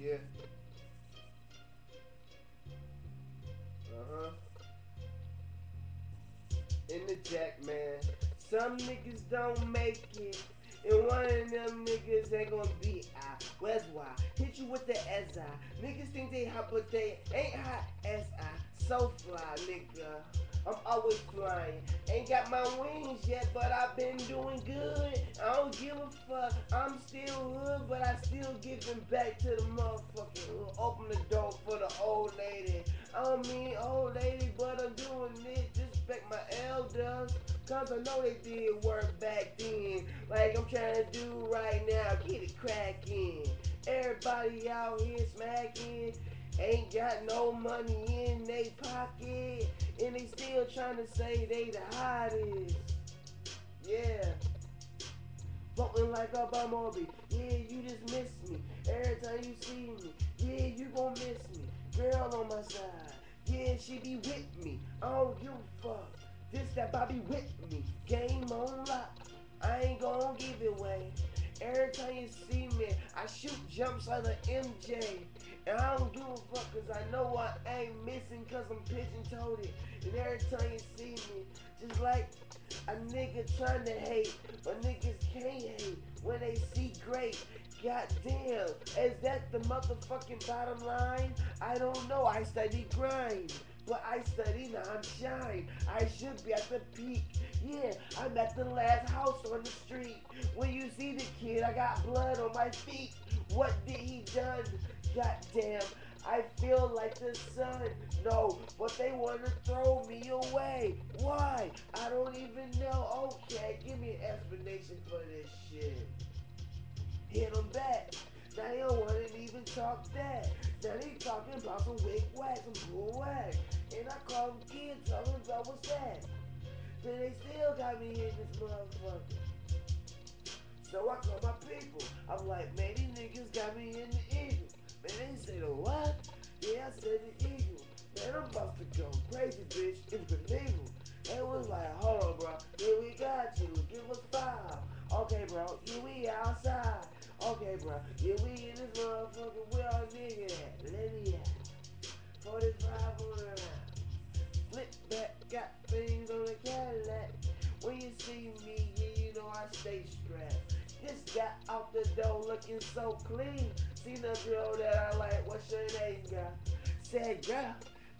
Yeah. Uh-huh. In the jack, man. Some niggas don't make it. And one of them niggas ain't gonna be I. Where's why? Hit you with the SI. Niggas think they hot, but they ain't hot as I. So fly, nigga. I'm always flying. Ain't got my wings yet, but I've been doing good. I don't give a fuck. I'm still hood, but I still giving back to the motherfucking hood. Open the door for the old lady. I don't mean old lady, but I'm doing it. Respect my elders, cause I know they did work back then. Like I'm trying to do right now. Get it cracking. Everybody out here smacking. Ain't got no money in they pocket. And they still trying to say they the hottest. Yeah. Floating like a bumblebee. Yeah, you just miss me. Every time you see me. Yeah, you gon' miss me. Girl on my side. Yeah, she be with me. I don't give a fuck. This that Bobby with me. Game on lock. I ain't gon' give it away. Every time you see me, I shoot jumps like an MJ. And I don't give a fuck cause I know what I ain't missing cause I'm pigeon-toed. And every time you see me, just like a nigga trying to hate, but niggas can't hate when they see great. Goddamn, is that the motherfucking bottom line? I don't know, I study grind. But I study non-shine. I should be at the peak. Yeah, I'm at the last house on the street. When you see the kid, I got blood on my feet. What did he done? Goddamn, I feel like the sun. No, but they wanna throw me away. Why? I don't even know. Okay, give me an explanation for this shit. Hit them back. Now they don't wanna even talk that. Now they talking about some wig whack, some bull whack. And I call them kids, tell them about what's that. Then they still got me in this motherfucker. So I call my people. I'm like, man, these niggas got me in the eagle. Man, they say the what? Yeah, I said the eagle. Man, I'm about to go crazy, bitch. It's illegal. It was like, hold on, bro. Yeah, we got you. Give us 5. Okay, bro. Yeah, we outside. Okay, bro. Yeah, we in this motherfucker. Where our nigga at? Let me at. 45 on the round. Flip back, got things on the Cadillac. When you see me, yeah, you know I stay strapped. Just got out the door looking so clean. Seen a girl that I like, what's your name, girl? Said, girl.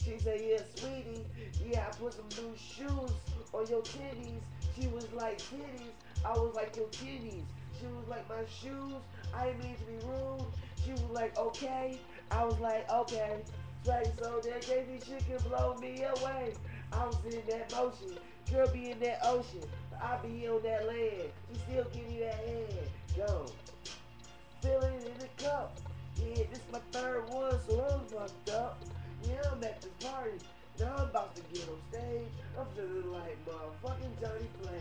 She said, yeah, sweetie. Yeah, I put some new shoes on your titties. She was like, titties. I was like, your titties. She was like, my shoes. I didn't mean to be rude. She was like, okay. I was like, okay. Right, so that crazy shit can blow me away. I was in that motion. Girl be in that ocean. I be on that land. She still give me that head. Go. Feeling in the cup. Yeah, this my third one, so I'm fucked up. Yeah, I'm at this party. Now I'm about to get on stage. I'm feeling like motherfucking Johnny Flame.